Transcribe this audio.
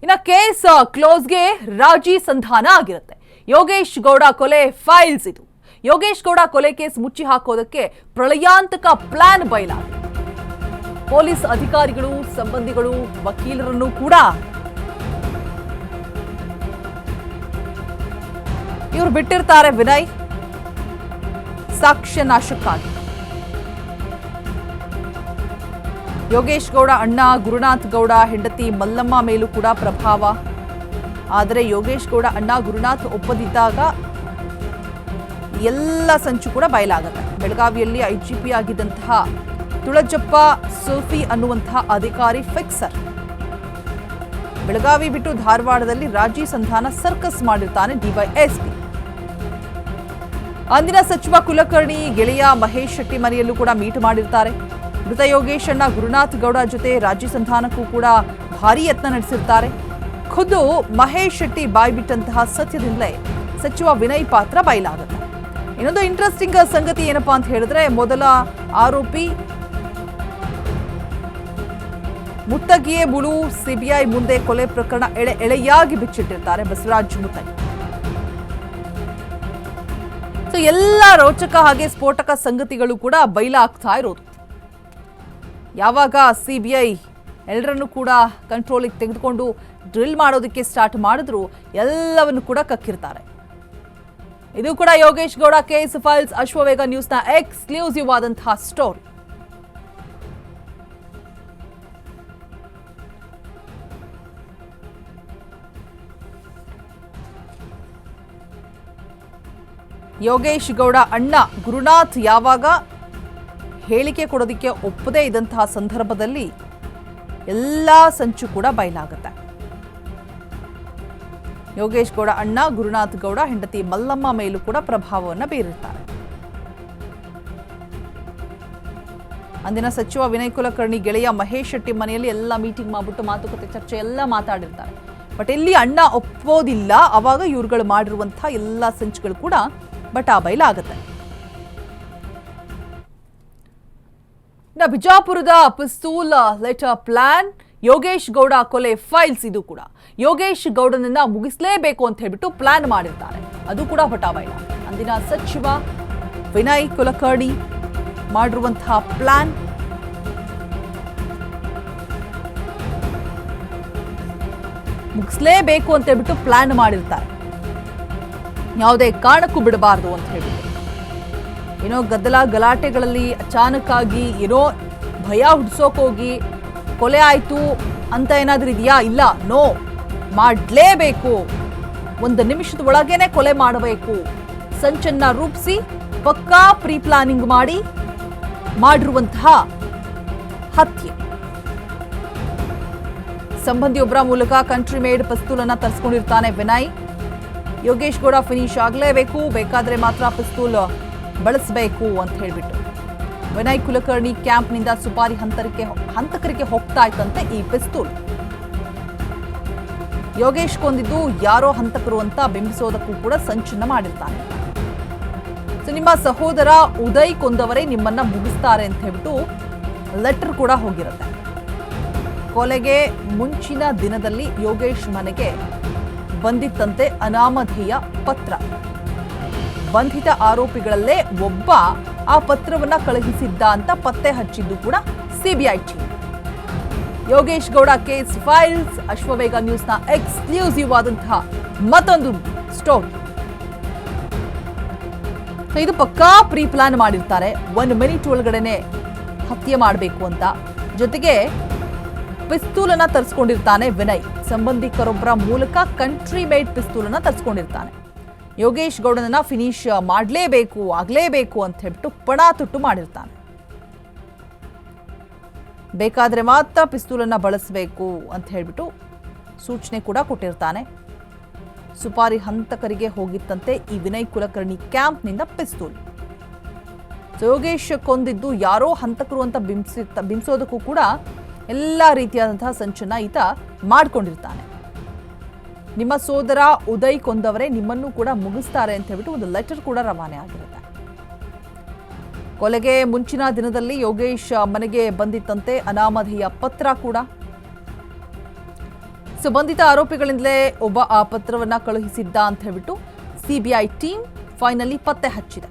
ಇನ್ನು ಕೇಸ್ ಕ್ಲೋಸ್ಗೆ ರಾಜಿ ಸಂಧಾನ ಆಗಿರುತ್ತೆ. ಯೋಗೇಶ್ ಗೌಡ ಕೊಲೆ ಫೈಲ್ಸ್ ಇದು. ಯೋಗೇಶ್ ಗೌಡ ಕೊಲೆ ಕೇಸ್ ಮುಚ್ಚಿ ಹಾಕೋದಕ್ಕೆ ಪ್ರಳಯಾಂತಕ ಪ್ಲಾನ್ ಬಯಲಾಗಿದೆ. ಪೊಲೀಸ್ ಅಧಿಕಾರಿಗಳು, ಸಂಬಂಧಿಗಳು, ವಕೀಲರನ್ನು ಕೂಡ ಇವರು ಬಿಟ್ಟಿರ್ತಾರೆ. ವಿನಯ್ ಸಾಕ್ಷ್ಯ ನಾಶಕ್ಕಾಗಿ. ಯೋಗೇಶ್ ಗೌಡ ಅಣ್ಣ ಗುರುನಾಥ್ ಗೌಡ ಹೆಂಡತಿ ಮಲ್ಲಮ್ಮ ಮೇಲೂ ಕೂಡ ಪ್ರಭಾವ. ಆದರೆ ಯೋಗೇಶ್ ಗೌಡ ಅಣ್ಣ ಗುರುನಾಥ್ ಒಪ್ಪದಿದ್ದಾಗ ಎಲ್ಲ ಸಂಚು ಕೂಡ ಬಯಲಾಗುತ್ತೆ. ಬೆಳಗಾವಿಯಲ್ಲಿ ಐಜಿಪಿ ಆಗಿದ್ದಂತಹ ತುಳಜಪ್ಪ ಸೋಫಿ ಅನ್ನುವಂತಹ ಅಧಿಕಾರಿ ಫಿಕ್ಸರ್ ಬೆಳಗಾವಿ ಬಿಟ್ಟು ಧಾರವಾಡದಲ್ಲಿ ರಾಜಿ ಸಂಧಾನ ಸರ್ಕಸ್ ಮಾಡಿರ್ತಾನೆ ಡಿವೈಎಸ್ಪಿ. ಅಂದಿನ ಸಚಿವ ಕುಲಕರ್ಣಿ ಗೆಳೆಯ ಮಹೇಶ್ ಶೆಟ್ಟಿ ಮನೆಯಲ್ಲೂ ಕೂಡ ಮೀಟ್ ಮಾಡಿರ್ತಾರೆ. ಮೃತ ಯೋಗೇಶ್ ಅಣ್ಣ ಗುರುನಾಥ್ ಗೌಡ ಜೊತೆ ರಾಜಿ ಸಂಧಾನಕ್ಕೂ ಕೂಡ ಭಾರೀ ಯತ್ನ ನಡೆಸಿರ್ತಾರೆ. ಖುದ್ದು ಮಹೇಶ್ ಶೆಟ್ಟಿ ಬಾಯ್ಬಿಟ್ಟಂತಹ ಸತ್ಯದಿಂದಲೇ ಸಚಿವ ವಿನಯ್ ಪಾತ್ರ ಬಯಲಾಗುತ್ತೆ. ಇನ್ನೊಂದು ಇಂಟ್ರೆಸ್ಟಿಂಗ್ ಸಂಗತಿ ಏನಪ್ಪಾ ಅಂತ ಹೇಳಿದ್ರೆ, ಮೊದಲ ಆರೋಪಿ ಮುತ್ತಗಿಯೇ ಮುಳು ಸಿಬಿಐ ಮುಂದೆ ಕೊಲೆ ಪ್ರಕರಣ ಎಳೆಯಾಗಿ ಬಿಚ್ಚಿಟ್ಟಿರ್ತಾರೆ ಬಸವರಾಜ್ ಮುತ್ತಗಿ. ಸೊ ಎಲ್ಲ ರೋಚಕ ಹಾಗೆ ಸ್ಫೋಟಕ ಸಂಗತಿಗಳು ಕೂಡ ಬಯಲಾಗ್ತಾ ಇರೋದು. ಯಾವಾಗ ಸಿಬಿಐ ಎಲ್ಲರನ್ನು ಕೂಡ ಕಂಟ್ರೋಲಿಗೆ ತೆಗೆದುಕೊಂಡು ಡ್ರಿಲ್ ಮಾಡೋದಕ್ಕೆ ಸ್ಟಾರ್ಟ್ ಮಾಡಿದ್ರು, ಎಲ್ಲವನ್ನು ಕೂಡ ಕಕ್ಕಿರ್ತಾರೆ. ಇದು ಕೂಡ ಯೋಗೇಶ್ ಗೌಡ ಕೇಸ್ ಫೈಲ್ಸ್ ಅಶ್ವವೇಗ ನ್ಯೂಸ್ನ ಎಕ್ಸ್ಕ್ಲೂಸಿವ್ ಆದಂತಹ ಸ್ಟೋರಿ. ಯೋಗೇಶ್ ಗೌಡ ಅಣ್ಣ ಗುರುನಾಥ್ ಯಾವಾಗ ಹೇಳಿಕೆ ಕೊಡೋದಕ್ಕೆ ಒಪ್ಪದೇ ಇದ್ದಂತಹ ಸಂದರ್ಭದಲ್ಲಿ ಎಲ್ಲ ಸಂಚು ಕೂಡ ಬಯಲಾಗುತ್ತೆ. ಯೋಗೇಶ್ ಗೌಡ ಅಣ್ಣ ಗುರುನಾಥ್ ಗೌಡ ಹೆಂಡತಿ ಮಲ್ಲಮ್ಮ ಮೇಲೂ ಕೂಡ ಪ್ರಭಾವವನ್ನು ಬೀರಿರ್ತಾರೆ. ಅಂದಿನ ಸಚಿವ ವಿನಯ್ ಕುಲಕರ್ಣಿ ಗೆಳೆಯ ಮಹೇಶ್ ಶೆಟ್ಟಿ ಮನೆಯಲ್ಲಿ ಎಲ್ಲ ಮೀಟಿಂಗ್ ಮಾಡ್ಬಿಟ್ಟು ಮಾತುಕತೆ ಚರ್ಚೆ ಎಲ್ಲ ಮಾತಾಡಿರ್ತಾರೆ. ಬಟ್ ಇಲ್ಲಿ ಅಣ್ಣ ಒಪ್ಪೋದಿಲ್ಲ. ಅವಾಗ ಇವ್ರುಗಳು ಮಾಡಿರುವಂತಹ ಎಲ್ಲ ಸಂಚುಗಳು ಕೂಡ ಬಟಾ ಬಯಲಾಗುತ್ತೆ. ಬಿಜಾಪುರದ ಪಿಸ್ತೂಲ್ ಲೆಟರ್ ಪ್ಲಾನ್, ಯೋಗೇಶ್ ಗೌಡ ಕೊಲೆ ಫೈಲ್ಸ್ ಇದು ಕೂಡ. ಯೋಗೇಶ್ ಗೌಡನನ್ನ ಮುಗಿಸಲೇಬೇಕು ಅಂತ ಹೇಳ್ಬಿಟ್ಟು ಪ್ಲಾನ್ ಮಾಡಿರ್ತಾರೆ. ಅದು ಕೂಡ ಬಟಾ ಬಯಲ. ಅಂದಿನ ಸಚಿವ ವಿನಯ್ ಕುಲಕರ್ಣಿ ಮಾಡಿರುವಂತಹ ಪ್ಲಾನ್ ಮುಗಿಸಲೇಬೇಕು ಅಂತ ಹೇಳ್ಬಿಟ್ಟು ಪ್ಲಾನ್ ಮಾಡಿರ್ತಾರೆ. ಯಾವುದೇ ಕಾರಣಕ್ಕೂ ಬಿಡಬಾರದು ಅಂತ ಹೇಳ್ಬಿಟ್ಟು. ಏನೋ ಗದ್ದಲ ಗಲಾಟೆಗಳಲ್ಲಿ ಅಚಾನಕ್ ಆಗಿ ಏನೋ ಭಯ ಹುಡ್ಸೋಕೋಗಿ ಕೊಲೆ ಆಯ್ತು ಅಂತ ಏನಾದ್ರೂ ಇದೆಯಾ? ಇಲ್ಲ, ನೋ, ಮಾಡಲೇಬೇಕು. ಒಂದು ನಿಮಿಷದ ಒಳಗೇನೆ ಕೊಲೆ ಮಾಡಬೇಕು. ಸಂಚನ್ನ ರೂಪಿಸಿ ಪಕ್ಕಾ ಪ್ರೀ ಪ್ಲಾನಿಂಗ್ ಮಾಡಿರುವಂತಹ ಹತ್ಯೆ. ಸಂಬಂಧಿಯೊಬ್ಬರ ಮೂಲಕ ಕಂಟ್ರಿ ಮೇಡ್ ಪಿಸ್ತೂಲನ್ನ ತರಿಸ್ಕೊಂಡಿರ್ತಾನೆ ವಿನಯ್. ಯೋಗೇಶ್ ಗೌಡ ಫಿನಿಶ್ ಆಗಲೇಬೇಕು, ಬೇಕಾದ್ರೆ ಮಾತ್ರ ಪಿಸ್ತೂಲ್ ಬಳಸಬೇಕು ಅಂತ ಹೇಳ್ಬಿಟ್ಟು ವಿನಯ್ ಕುಲಕರ್ಣಿ ಕ್ಯಾಂಪ್ನಿಂದ ಸುಪಾರಿ ಹಂತಕರಿಗೆ ಹೋಗ್ತಾ ಇತ್ತಂತೆ ಈ ಪಿಸ್ತೂಲ್. ಯೋಗೇಶ್ ಕೊಂದಿದ್ದು ಯಾರೋ ಹಂತಕರು ಅಂತ ಬಿಂಬಿಸೋದಕ್ಕೂ ಕೂಡ ಸಂಚನ್ನ ಮಾಡಿರ್ತಾನೆ. ಸೊ ನಿಮ್ಮ ಸಹೋದರ ಉದಯ್ ಕೊಂದವರೇ ನಿಮ್ಮನ್ನ ಮುಗಿಸ್ತಾರೆ ಅಂತ ಹೇಳ್ಬಿಟ್ಟು ಲೆಟರ್ ಕೂಡ ಹೋಗಿರುತ್ತೆ. ಕೊಲೆಗೆ ಮುಂಚಿನ ದಿನದಲ್ಲಿ ಯೋಗೇಶ್ ಮನೆಗೆ ಬಂದಿತ್ತಂತೆ ಅನಾಮಧೇಯ ಪತ್ರ. ಬಂಧಿತ ಆರೋಪಿಗಳಲ್ಲೇ ಒಬ್ಬ ಆ ಪತ್ರವನ್ನ ಕಳುಹಿಸಿದ್ದ ಅಂತ ಪತ್ತೆ ಹಚ್ಚಿದ್ದು ಕೂಡ CBI team. Yogesh Gowda case files Ashwavega ನ್ಯೂಸ್ನ ಎಕ್ಸ್ಕ್ಲೂಸಿವ್ ಆದಂತಹ ಮತ್ತೊಂದು ಸ್ಟೋರಿ. ಇದು ಪಕ್ಕಾ ಪ್ರೀ ಪ್ಲಾನ್ ಮಾಡಿರ್ತಾರೆ. 1 ಮಿನಿಟ್ ಒಳಗಡೆನೆ ಹತ್ಯೆ ಮಾಡಬೇಕು ಅಂತ. ಜೊತೆಗೆ ಪಿಸ್ತೂಲನ್ನ ತರಿಸ್ಕೊಂಡಿರ್ತಾನೆ ವಿನಯ್. ಸಂಬಂಧಿಕರೊಬ್ಬರ ಮೂಲಕ ಕಂಟ್ರಿ ಮೇಡ್ ಪಿಸ್ತೂಲನ್ನ ತರಿಸ್ಕೊಂಡಿರ್ತಾನೆ. ಯೋಗೇಶ್ ಗೌಡನನ್ನ ಫಿನಿಶ್ ಮಾಡಲೇಬೇಕು, ಆಗಲೇಬೇಕು ಅಂತ ಹೇಳ್ಬಿಟ್ಟು ಪಣ ತುಟ್ಟು ಮಾಡಿರ್ತಾನೆ. ಬೇಕಾದ್ರೆ ಮಾತ್ರ ಪಿಸ್ತೂಲನ್ನ ಬಳಸಬೇಕು ಅಂತ ಹೇಳ್ಬಿಟ್ಟು ಸೂಚನೆ ಕೂಡ ಕೊಟ್ಟಿರ್ತಾನೆ. ಸುಪಾರಿ ಹಂತಕರಿಗೆ ಹೋಗಿತ್ತಂತೆ ಈ ವಿನಯ್ ಕುಲಕರ್ಣಿ ಕ್ಯಾಂಪ್ನಿಂದ ಪಿಸ್ತೂಲ್. ಯೋಗೇಶ್ ಕೊಂದಿದ್ದು ಯಾರೋ ಹಂತಕರು ಅಂತ ಬಿಂಬಿಸೋದಕ್ಕೂ ಕೂಡ ಎಲ್ಲ ರೀತಿಯಾದಂತಹ ಸಂಚನ್ನ ಈತ ಮಾಡ್ಕೊಂಡಿರ್ತಾನೆ. ನಿಮ್ಮ ಸೋದರ ಉದಯ್ ಕೊಂದವರೇ ನಿಮ್ಮನ್ನು ಕೂಡ ಮುಗಿಸ್ತಾರೆ ಅಂತ ಹೇಳ್ಬಿಟ್ಟು ಒಂದು ಲೆಟರ್ ಕೂಡ ರವಾನೆ ಆಗಿರುತ್ತೆ. ಕೊಲೆಗೆ ಮುಂಚಿನ ದಿನದಲ್ಲಿ ಯೋಗೇಶ್ ಮನೆಗೆ ಬಂದಿತ್ತಂತೆ ಅನಾಮಧೇಯ ಪತ್ರ ಕೂಡ. ಸೊ ಬಂಧಿತ ಆರೋಪಿಗಳಿಂದಲೇ ಒಬ್ಬ ಆ ಪತ್ರವನ್ನ ಕಳುಹಿಸಿದ್ದ ಅಂತ ಹೇಳ್ಬಿಟ್ಟು ಸಿಬಿಐ ಟೀಮ್ ಫೈನಲಿ ಪತ್ತೆ ಹಚ್ಚಿದೆ.